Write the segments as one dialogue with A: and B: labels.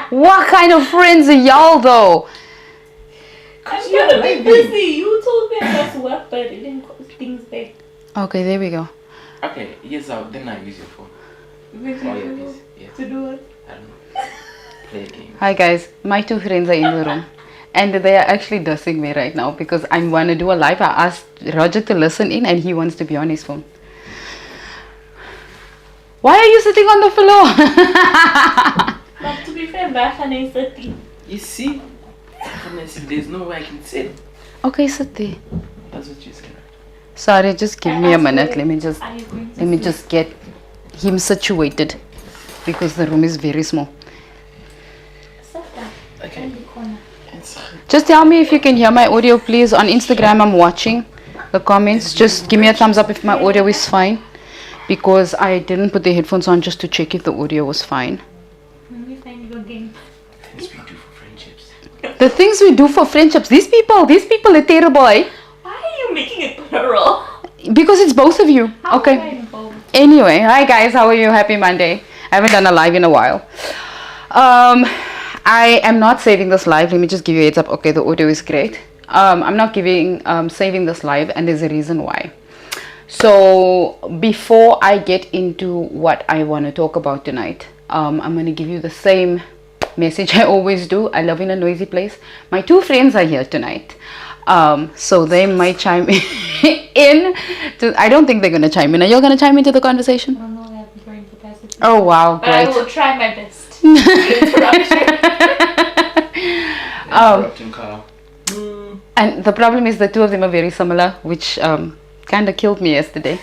A: What kind of friends are y'all though?
B: I'm gonna be busy. You told me I must work, but it didn't cause things back.
A: Okay, there we go.
C: Okay, yes, then I use your phone. Yes.
B: To do it.
C: I don't know. Play a game.
A: Hi guys, my two friends are in the room. And they are actually dissing me right now because I want to do a live. I asked Roger to listen in and he wants to be on his phone. Why are you sitting on the floor?
B: But to be fair, Bafana is 30.
C: You see? There's no way I can sit.
A: Okay, sit there.
C: That's what you said.
A: Sorry, just give me a minute. Let me
B: Are you going to
A: just get him situated because the room is very small.
B: sit down?
C: Okay.
B: In the corner.
A: Just tell me if you can hear my audio, please. On Instagram, I'm watching the comments. Just give me a thumbs up if my audio is fine, because I didn't put the headphones on just to check if the audio was fine.
B: Let me find your game.
C: Things we do for friendships.
A: The things we do for friendships. These people are terrible, eh?
B: Why are you making it plural?
A: Because it's both of you.
B: How
A: Okay.
B: am I involved?
A: Anyway, hi guys, how are you? Happy Monday. I haven't done a live in a while. I am not saving this live. Let me just give you a heads up. Okay, the audio is great. I'm not saving this live, and there's a reason why. So before I get into what I want to talk about tonight, I'm going to give you the same message I always do. I love in a noisy place. My two friends are here tonight. So they might chime in. I don't think they're going to chime in. Are you going to chime into the conversation?
B: I don't know, I have brain capacity.
A: Oh, wow.
B: But I
A: Great.
B: will try my best. Interruption.
C: Interrupting Carl.
A: And the problem is the two of them are very similar, which kind of killed me yesterday.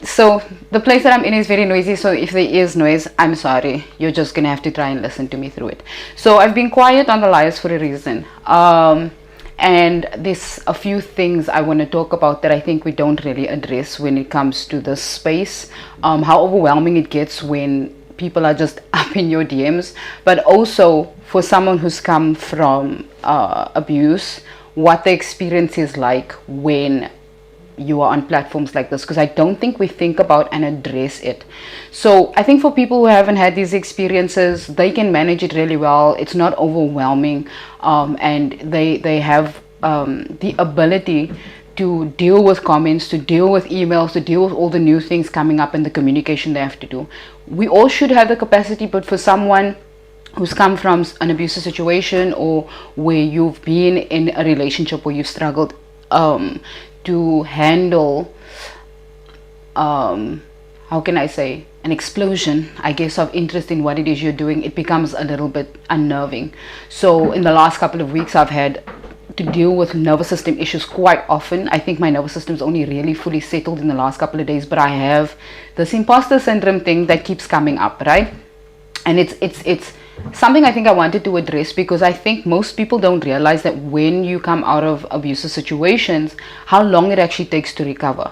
A: So the place that I'm in is very noisy, so if there is noise, I'm sorry. You're just going to have to try and listen to me through it. So I've been quiet on the lives for a reason. And there's a few things I want to talk about that I think we don't really address when it comes to this space. How overwhelming it gets when people are just up in your DMs, but also for someone who's come from abuse, what the experience is like when you are on platforms like this, because I don't think we think about and address it. So I think for people who haven't had these experiences, they can manage it really well. It's not overwhelming, and they have the ability to deal with comments, to deal with emails, to deal with all the new things coming up and the communication they have to do. We all should have the capacity, but for someone who's come from an abusive situation, or where you've been in a relationship where you've struggled to handle how can I say, an explosion, I guess, of interest in what it is you're doing, it becomes a little bit unnerving. So in the last couple of weeks, I've had to deal with nervous system issues quite often. I think my nervous system's only really fully settled in the last couple of days, but I have this imposter syndrome thing that keeps coming up, right? And it's something I think I wanted to address, because I think most people don't realize that when you come out of abusive situations, how long it actually takes to recover.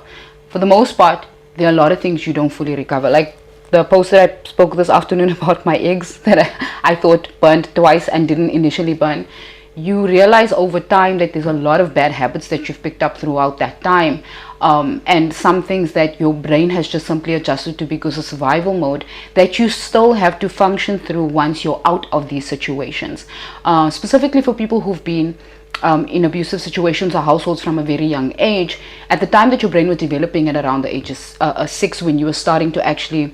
A: For the most part, there are a lot of things you don't fully recover. Like the post that I spoke this afternoon about my eggs that I thought burned twice and didn't initially burn. You realize over time that there's a lot of bad habits that you've picked up throughout that time, and some things that your brain has just simply adjusted to because of survival mode, that you still have to function through once you're out of these situations. Specifically for people who've been in abusive situations or households from a very young age, at the time that your brain was developing at around the ages 6, when you were starting to actually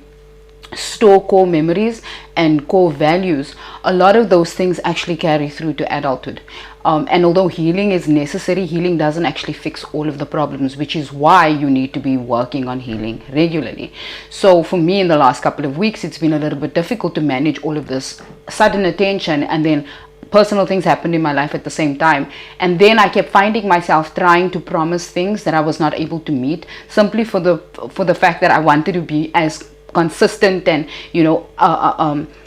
A: store core memories and core values, a lot of those things actually carry through to adulthood. And although healing is necessary, healing doesn't actually fix all of the problems, which is why you need to be working on healing regularly. So for me, in the last couple of weeks, it's been a little bit difficult to manage all of this sudden attention, and then personal things happened in my life at the same time, and then I kept finding myself trying to promise things that I was not able to meet, simply for the fact that I wanted to be as consistent and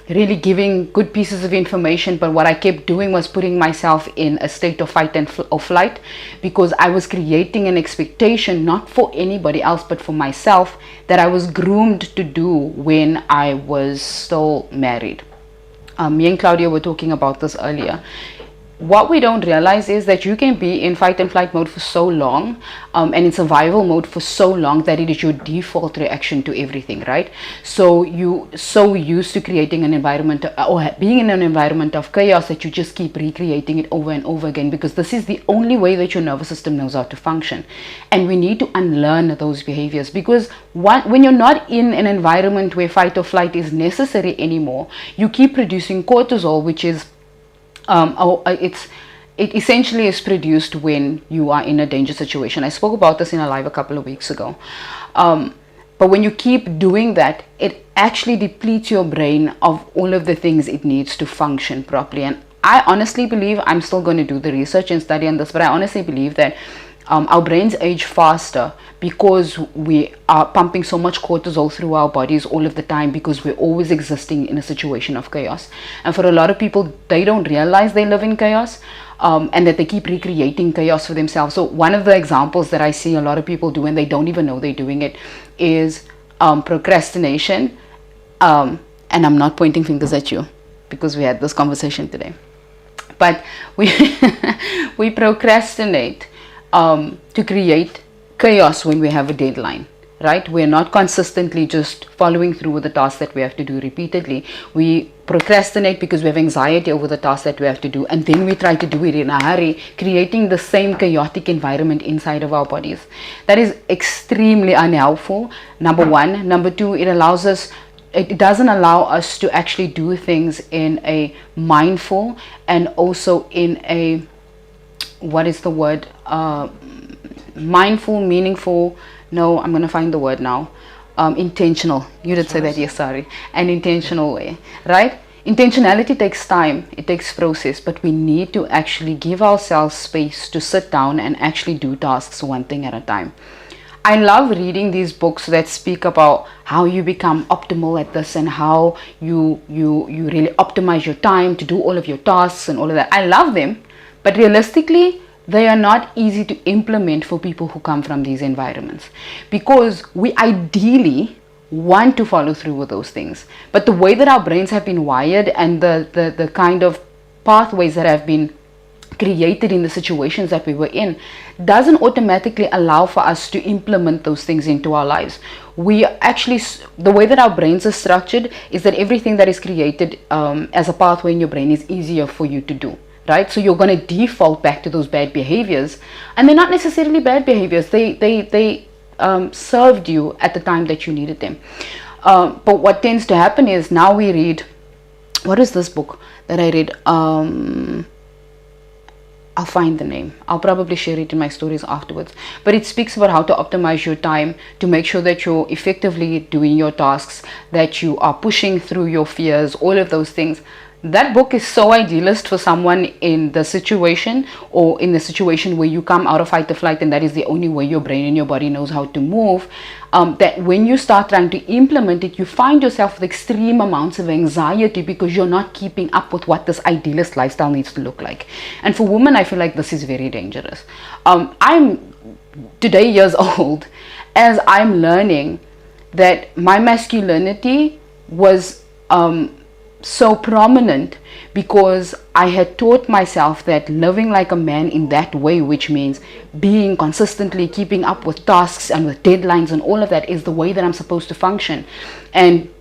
A: really giving good pieces of information. But what I kept doing was putting myself in a state of fight or flight, because I was creating an expectation, not for anybody else but for myself, that I was groomed to do when I was still married. Me and Claudia were talking about this earlier. what we don't realize is that you can be in fight and flight mode for so long, and in survival mode for so long, that it is your default reaction to everything, right? So you so used to creating an environment or being in an environment of chaos that you just keep recreating it over and over again, because this is the only way that your nervous system knows how to function. And we need to unlearn those behaviors, because when you're not in an environment where fight or flight is necessary anymore, you keep producing cortisol, which is it essentially is produced when you are in a danger situation. I spoke about this in a live a couple of weeks ago. But when you keep doing that, it actually depletes your brain of all of the things it needs to function properly. And I honestly believe, I'm still going to do the research and study on this, but I honestly believe that our brains age faster because we are pumping so much cortisol through our bodies all of the time, because we're always existing in a situation of chaos. And for a lot of people, they don't realize they live in chaos, and that they keep recreating chaos for themselves. So one of the examples that I see a lot of people do, and they don't even know they're doing it, is procrastination. And I'm not pointing fingers at you, because we had this conversation today. But we procrastinate to create chaos when we have a deadline, right? We're not consistently just following through with the tasks that we have to do repeatedly. We procrastinate because we have anxiety over the tasks that we have to do, and then we try to do it in a hurry, creating the same chaotic environment inside of our bodies. That is extremely unhelpful, number one. Number two, it doesn't allow us to actually do things in a mindful and also in a, what is the word, mindful, meaningful, no, I'm going to find the word now, intentional, you did say that, yes, sorry, an intentional way, right? Intentionality takes time, it takes process, but we need to actually give ourselves space to sit down and actually do tasks one thing at a time. I love reading these books that speak about how you become optimal at this, and how you really optimize your time to do all of your tasks and all of that. I love them, but realistically, they are not easy to implement for people who come from these environments, because we ideally want to follow through with those things. But the way that our brains have been wired, and the kind of pathways that have been created in the situations that we were in, doesn't automatically allow for us to implement those things into our lives. We actually, the way that our brains are structured is that everything that is created as a pathway in your brain is easier for you to do, right? So you're going to default back to those bad behaviors, and they're not necessarily bad behaviors. They served you at the time that you needed them. But what tends to happen is, now we read, what is this book that I read? I'll find the name. I'll probably share it in my stories afterwards. But it speaks about how to optimize your time to make sure that you're effectively doing your tasks, that you are pushing through your fears, all of those things. That book is so idealist for someone in the situation, or in the situation where you come out of fight or flight, and that is the only way your brain and your body knows how to move, that when you start trying to implement it, you find yourself with extreme amounts of anxiety, because you're not keeping up with what this idealist lifestyle needs to look like. And for women, I feel like this is very dangerous. I'm today years old, as I'm learning that my masculinity was so prominent because I had taught myself that living like a man in that way, which means being consistently keeping up with tasks and with deadlines and all of that, is the way that I'm supposed to function. And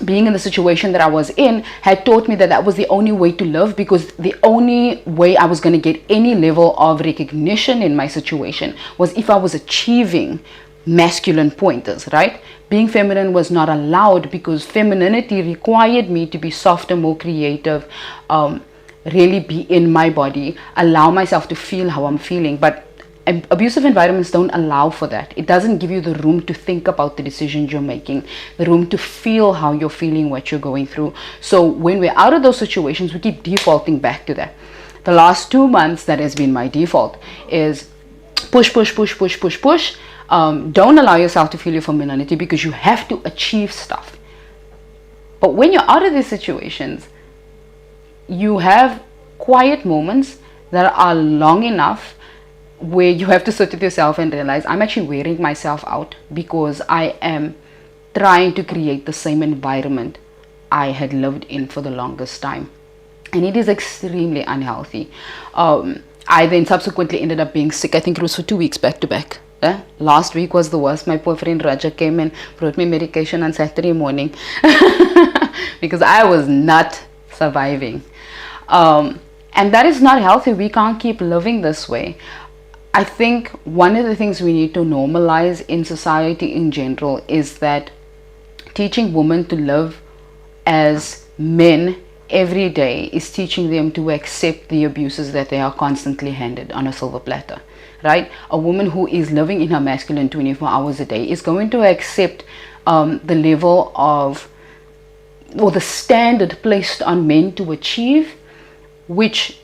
A: being in the situation that I was in had taught me that that was the only way to live, because the only way I was going to get any level of recognition in my situation was if I was achieving masculine pointers, right? Being feminine was not allowed, because femininity required me to be softer, more creative, really be in my body, allow myself to feel how I'm feeling. But abusive environments don't allow for that. It doesn't give you the room to think about the decisions you're making, the room to feel how you're feeling, what you're going through. So when we're out of those situations, we keep defaulting back to that. The last 2 months, that has been my default, is push. Don't allow yourself to feel your femininity, because you have to achieve stuff. But when you're out of these situations, you have quiet moments that are long enough where you have to sit with yourself and realize, I'm actually wearing myself out, because I am trying to create the same environment I had lived in for the longest time. and it is extremely unhealthy. I then subsequently ended up being sick. I think it was for 2 weeks back to back. Last week was the worst. My poor friend Raja came and brought me medication on Saturday morning because I was not surviving. And that is not healthy. We can't keep living this way. I think one of the things we need to normalize in society in general is that teaching women to live as men every day is teaching them to accept the abuses that they are constantly handed on a silver platter, right? A woman who is living in her masculine 24 hours a day is going to accept the level of, or the standard placed on men to achieve, which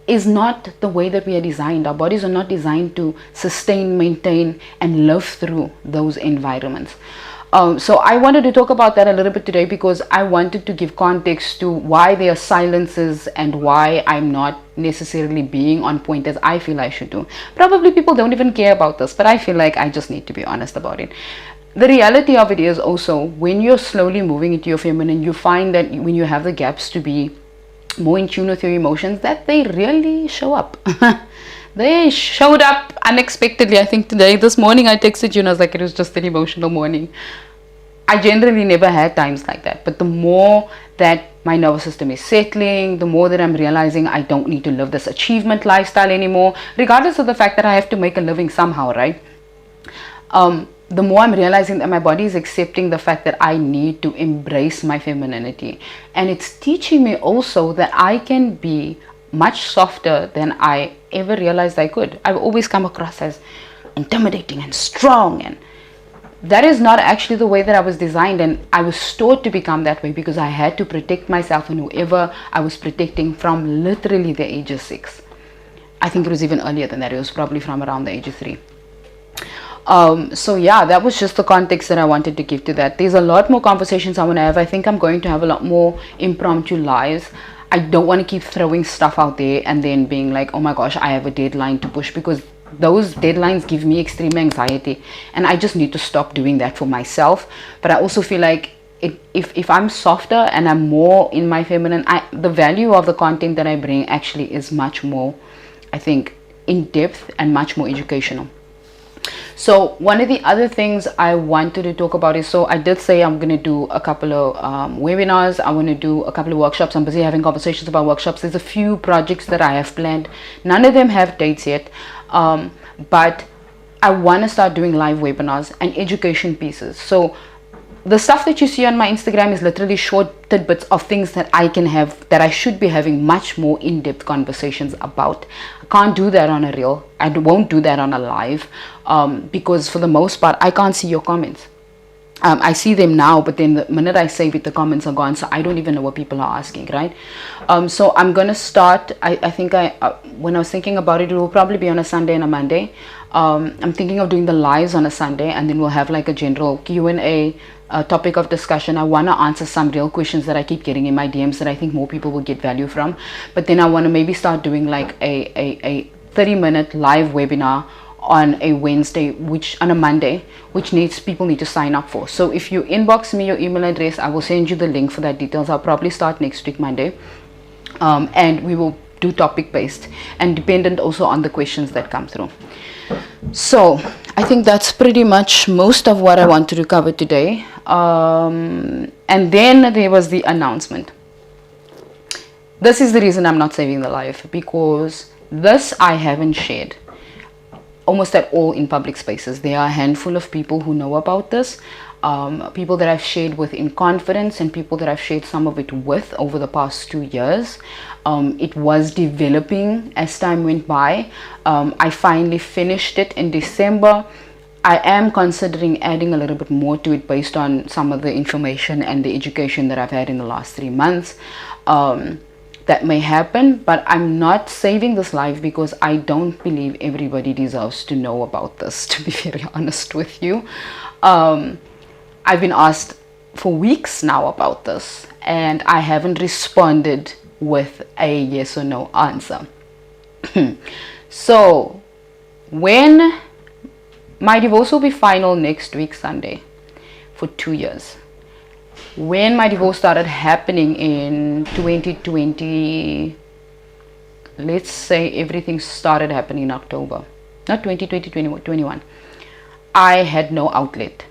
A: is not the way that we are designed. Our bodies are not designed to sustain, maintain, and live through those environments. So I wanted to talk about that a little bit today because I wanted to give context to why there are silences and why I'm not necessarily being on point as I feel I should do. Probably people don't even care about this, but I feel like I just need to be honest about it. The reality of it is also, when you're slowly moving into your feminine, you find that when you have the gaps to be more in tune with your emotions, that they really show up. They showed up unexpectedly. I think this morning I texted you and I was like, it was just an emotional morning. I generally never had times like that, but the more that my nervous system is settling, the more that I'm realizing I don't need to live this achievement lifestyle anymore, regardless of the fact that I have to make a living somehow, right? The more I'm realizing that my body is accepting the fact that I need to embrace my femininity. And it's teaching me also that I can be much softer than I ever realized I could. I've always come across as intimidating and strong, and that is not actually the way that I was designed, and I was taught to become that way because I had to protect myself and whoever I was protecting from literally the age of 6. I think it was even earlier than that. It was probably from around the age of 3. So yeah, that was just the context that I wanted to give to that. There's a lot more conversations I want to have. I think I'm going to have a lot more impromptu lives. I don't want to keep throwing stuff out there and then being like, oh my gosh, I have a deadline to push, because those deadlines give me extreme anxiety, and I just need to stop doing that for myself. But I also feel like if I'm softer and I'm more in my feminine, the value of the content that I bring actually is much more, I think, in depth and much more educational. So one of the other things I wanted to talk about is, so I did say I'm going to do a couple of webinars. I want to do a couple of workshops. I'm busy having conversations about workshops. There's a few projects that I have planned. None of them have dates yet, but I want to start doing live webinars and education pieces. So the stuff that you see on my Instagram is literally short tidbits of things that I can have, that I should be having much more in-depth conversations about. I can't do that on a reel. I won't do that on a live, because for the most part, I can't see your comments. I see them now, but then the minute I save it, the comments are gone, so I don't even know what people are asking, right? So I'm gonna start, I think when I was thinking about it, it will probably be on a Sunday and a Monday. I'm thinking of doing the lives on a Sunday, and then we'll have like a general Q&A topic of discussion. I want to answer some real questions that I keep getting in my DMs that I think more people will get value from. But then I want to maybe start doing like a 30-minute live webinar on a Wednesday, on a Monday, which people need to sign up for. So if you inbox me your email address, I will send you the link for that details. I'll probably start next week Monday, and we will do topic based and dependent also on the questions that come through. So I think that's pretty much most of what I wanted to cover today. And then there was the announcement. This is the reason I'm not saving the live, because this I haven't shared almost at all in public spaces. There are a handful of people who know about this, people that I've shared with in confidence, and people that I've shared some of it with over the past 2 years. It was developing as time went by. I finally finished it in December. I am considering adding a little bit more to it based on some of the information and the education that I've had in the last 3 months. That may happen, but I'm not saving this live because I don't believe everybody deserves to know about this, to be very honest with you. I've been asked for weeks now about this, and I haven't responded with a yes or no answer. So when my divorce will be final next week Sunday for 2 years, When my divorce started happening in 2020, let's say everything started happening in October, not 2020, 2021, I had no outlet.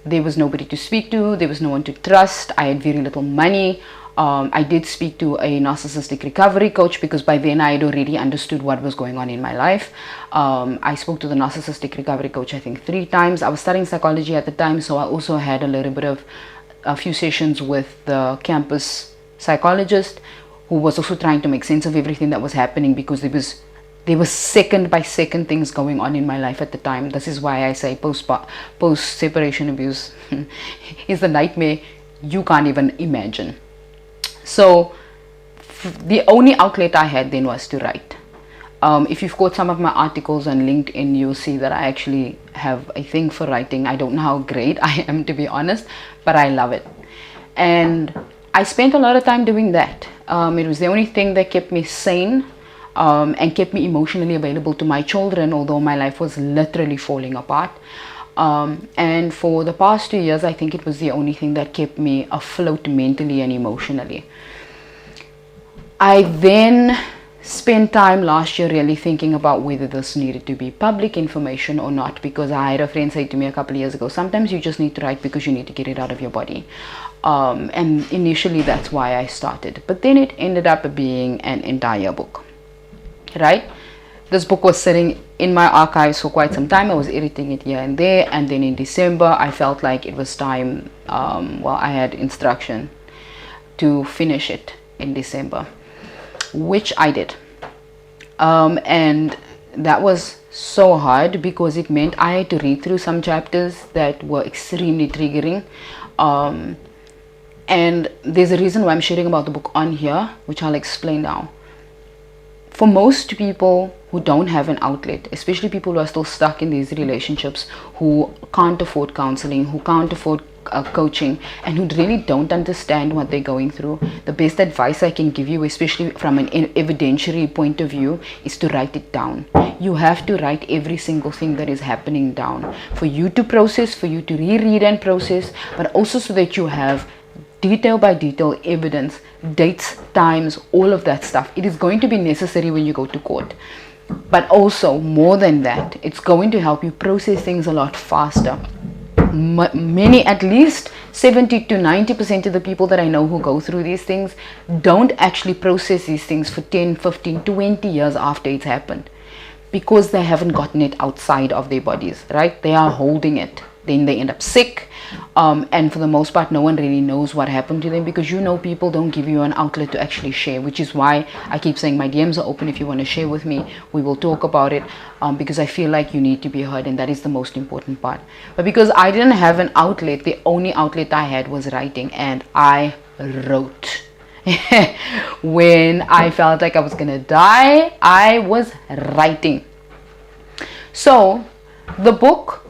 A: There was nobody to speak to, there was no one to trust, I had very little money. I did speak to a narcissistic recovery coach because by then I had already understood what was going on in my life. I spoke to the narcissistic recovery coach I think 3 times. I was studying psychology at the time, so I also had a few sessions with the campus psychologist who was also trying to make sense of everything that was happening, because there was second by second things going on in my life at the time. This is why I say post separation abuse is the nightmare you can't even imagine. So the only outlet I had then was to write. If you've got some of my articles on LinkedIn, you'll see that I actually have a thing for writing. I don't know how great I am, to be honest, but I love it. And I spent a lot of time doing that. It was the only thing that kept me sane and kept me emotionally available to my children, although my life was literally falling apart. And for the past 2 years, I think it was the only thing that kept me afloat mentally and emotionally. I then spent time last year really thinking about whether this needed to be public information or not, because I had a friend say to me a couple of years ago, sometimes you just need to write because you need to get it out of your body. And initially that's why I started, but then it ended up being an entire book, right? This book was sitting in my archives for quite some time. I was editing it here and there, and then in December I felt like it was time. I had instruction to finish it in December, which I did, and that was so hard because it meant I had to read through some chapters that were extremely triggering, and there's a reason why I'm sharing about the book on here, which I'll explain now. For most people who don't have an outlet, especially people who are still stuck in these relationships, who can't afford counseling, who can't afford coaching, and who really don't understand what they're going through, the best advice I can give you, especially from an evidentiary point of view, is to write it down. You have to write every single thing that is happening down for you to process, for you to reread and process, but also so that you have detail by detail evidence, dates, times, all of that stuff. It is going to be necessary when you go to court, but also more than that, it's going to help you process things a lot faster. Many, at least 70 to 90% of the people that I know who go through these things don't actually process these things for 10, 15, 20 years after it's happened, because they haven't gotten it outside of their bodies, right? They are holding it, then they end up sick, and for the most part no one really knows what happened to them, because people don't give you an outlet to actually share, which is why I keep saying my DMs are open. If you want to share with me, we will talk about it, because I feel like you need to be heard, and that is the most important part. But because I didn't have an outlet, the only outlet I had was writing, and I wrote. When I felt like I was gonna die, I was writing. So the book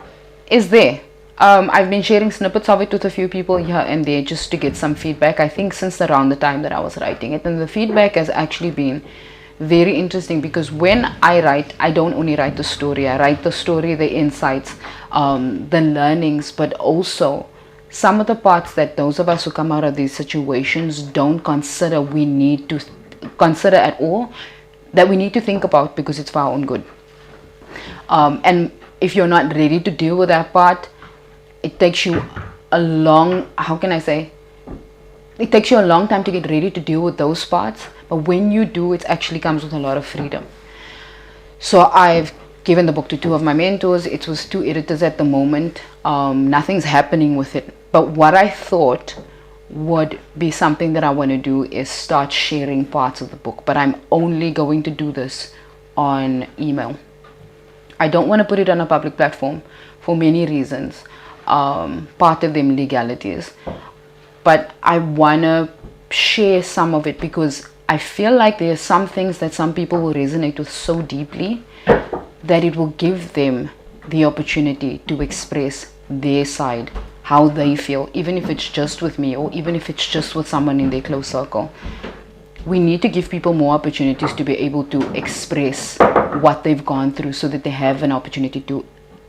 A: is there. I've been sharing snippets of it with a few people here and there just to get some feedback, I think since around the time that I was writing it, and the feedback has actually been very interesting, because when I write, I don't only write the story, I write the story, the insights, the learnings, but also some of the parts that those of us who come out of these situations don't consider we need to consider at all, that we need to think about, because it's for our own good. And if you're not ready to deal with that part, it takes you a long, it takes you a long time to get ready to deal with those parts. But when you do, it actually comes with a lot of freedom. So I've given the book to 2 of my mentors. It was 2 editors at the moment. Nothing's happening with it. But what I thought would be something that I want to do is start sharing parts of the book. But I'm only going to do this on email. I don't want to put it on a public platform for many reasons. Part of them legalities, but I want to share some of it because I feel like there are some things that some people will resonate with so deeply that it will give them the opportunity to express their side, how they feel, even if it's just with me or even if it's just with someone in their close circle. We need to give people more opportunities to be able to express what they've gone through, so that they have an opportunity to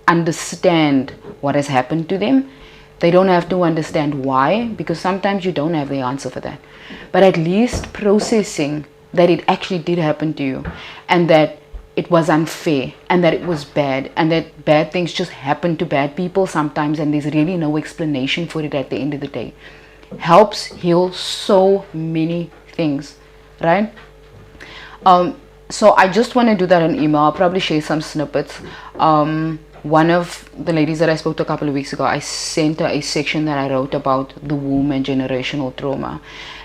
A: understand what has happened to them, They don't have to understand why, because sometimes you don't have the answer for that. But at least processing that it actually did happen to you, and that it was unfair, and that it was bad, and that bad things just happen to bad people sometimes, and there's really no explanation for it at the end of the day, helps heal so many things, right? So I just want to do that on email. I'll probably share some snippets. One of the ladies that I spoke to a couple of weeks ago, I sent her a section that I wrote about the womb and generational trauma.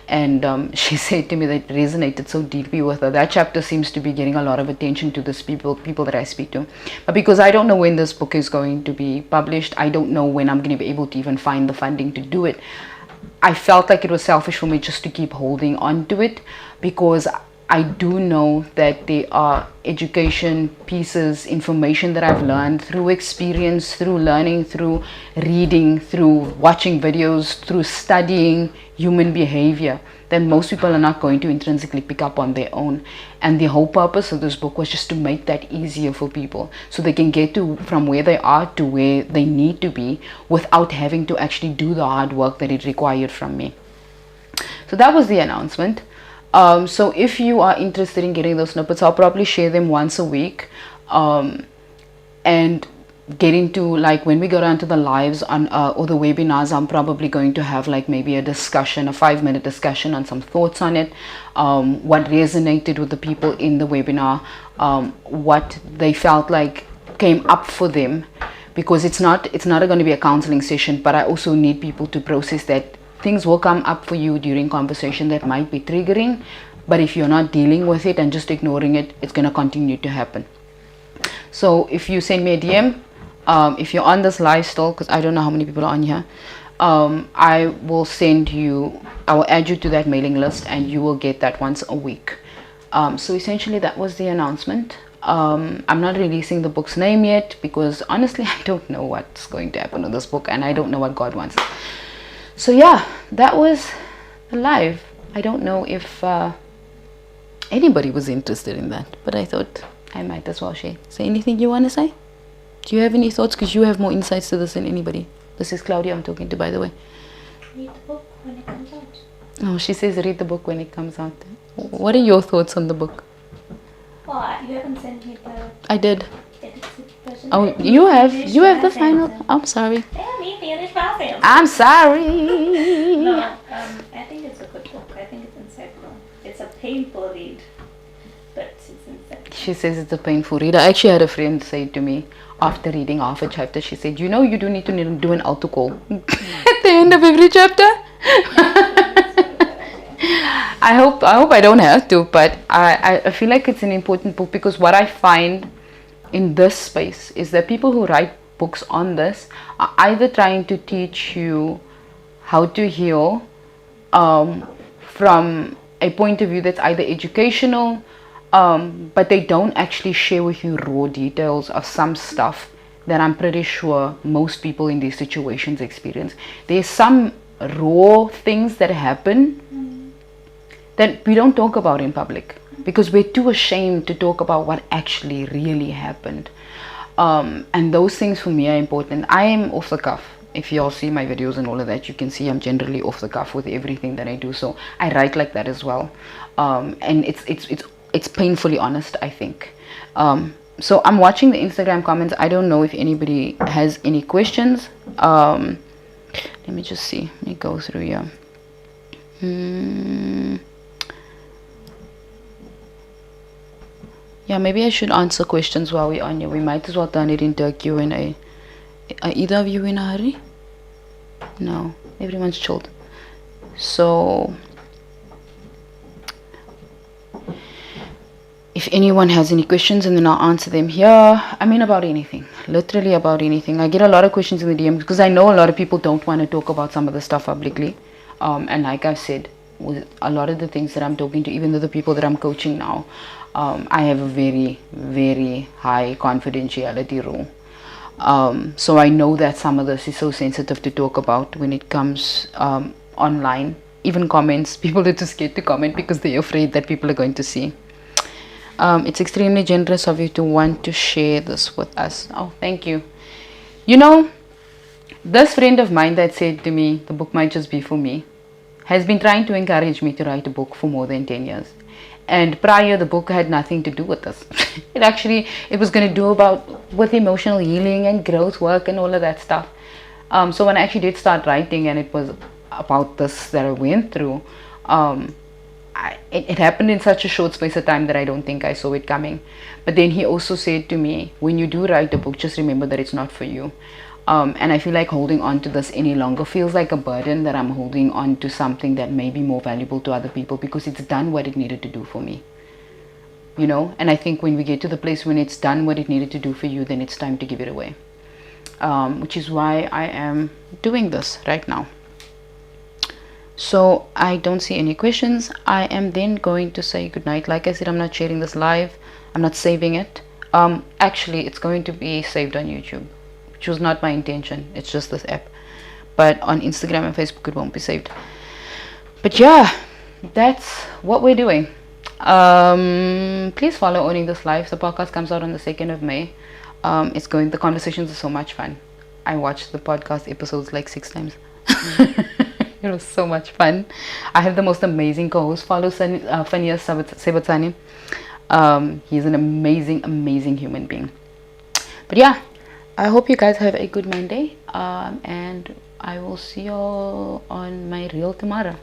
A: And she said to me that it resonated so deeply with her. That chapter seems to be getting a lot of attention to this people that I speak to. But because I don't know when this book is going to be published, I don't know when I'm going to be able to even find the funding to do it. I felt like it was selfish for me just to keep holding on to it, because I do know that there are education pieces, information that I've learned through experience, through learning, through reading, through watching videos, through studying human behavior, that most people are not going to intrinsically pick up on their own. And the whole purpose of this book was just to make that easier for people, so they can get to from where they are to where they need to be without having to actually do the hard work that it required from me. So that was the announcement. So if you are interested in getting those snippets, I'll probably share them once a week, and get into, like, when we go down to the lives on or the webinars, I'm probably going to have like maybe a discussion, a 5-minute discussion on some thoughts on it, what resonated with the people in the webinar, what they felt like came up for them, because it's not going to be a counseling session, but I also need people to process that things will come up for you during conversation that might be triggering, but if you're not dealing with it and just ignoring it, it's going to continue to happen. So if you send me a DM, if you're on this live still, because I don't know how many people are on here, I will add you to that mailing list, and you will get that once a week. So essentially that was the announcement. I'm not releasing the book's name yet, because honestly I don't know what's going to happen with this book, and I don't know what God wants. So yeah, that was live. I don't know if anybody was interested in that, but I thought I might as well share. Say anything you want to say? Do you have any thoughts? Because you have more insights to this than anybody. This is Claudia I'm talking to, by the way.
B: Read the book when it comes out.
A: Oh, she says read the book when it comes out. What are your thoughts on the book?
B: Well, you haven't sent me the
A: I did.
B: edited version.
A: Oh, you have the final. I'm sorry.
B: Let me finish my sentence.
A: I'm sorry.
B: No, I think it's a good book. I think it's insightful. It's a painful read, but it's insightful.
A: She says it's a painful read. I actually had a friend say to me after reading half a chapter, she said, you do need to do an altar call at the end of every chapter. I hope I don't have to, but I feel like it's an important book, because what I find in this space is that people who write books on this are either trying to teach you how to heal from a point of view that's either educational, but they don't actually share with you raw details of some stuff that I'm pretty sure most people in these situations experience. There's some raw things that happen that we don't talk about in public, because we're too ashamed to talk about what actually really happened. And those things for me are important. I am off the cuff. If you all see my videos and all of that, you can see I'm generally off the cuff with everything that I do. So I write like that as well. And it's painfully honest, I think. So I'm watching the Instagram comments. I don't know if anybody has any questions. Let me just see. Let me go through here. Yeah, maybe I should answer questions while we're on here. We might as well turn it into a Q&A. Are either of you in a hurry? No, everyone's chilled. So if anyone has any questions, and then I'll answer them here. I mean, about anything, literally about anything. I get a lot of questions in the DMs, because I know a lot of people don't want to talk about some of the stuff publicly. And like I've said, with a lot of the things that I'm talking to, even though the people that I'm coaching now, I have a very, very high confidentiality rule. So I know that some of this is so sensitive to talk about when it comes online. Even comments, people are too scared to comment because they're afraid that people are going to see. It's extremely generous of you to want to share this with us. Oh, thank you. You know, This friend of mine that said to me, the book might just be for me, has been trying to encourage me to write a book for more than 10 years. And prior, the book had nothing to do with this. It was going to do about with emotional healing and growth work and all of that stuff. So when I actually did start writing, and it was about this that I went through, it happened in such a short space of time that I don't think I saw it coming. But then he also said to me, when you do write a book, just remember that it's not for you. And I feel like holding on to this any longer feels like a burden, that I'm holding on to something that may be more valuable to other people, because it's done what it needed to do for me. You know, and I think when we get to the place when it's done what it needed to do for you, then it's time to give it away. Which is why I am doing this right now. So I don't see any questions. I am then going to say goodnight. Like I said, I'm not sharing this live. I'm not saving it. Actually, it's going to be saved on YouTube, which was not my intention. It's just this app. But on Instagram and Facebook, it won't be saved. But yeah, that's what we're doing. Please follow Owning This Life. The podcast comes out on the 2nd of May. The conversations are so much fun. I watched the podcast episodes like 6 times. It was so much fun. I have the most amazing co-host. Follow Phineas Sebatsani. He's an amazing human being. But yeah, I hope you guys have a good Monday. And I will see you all on my reel tomorrow.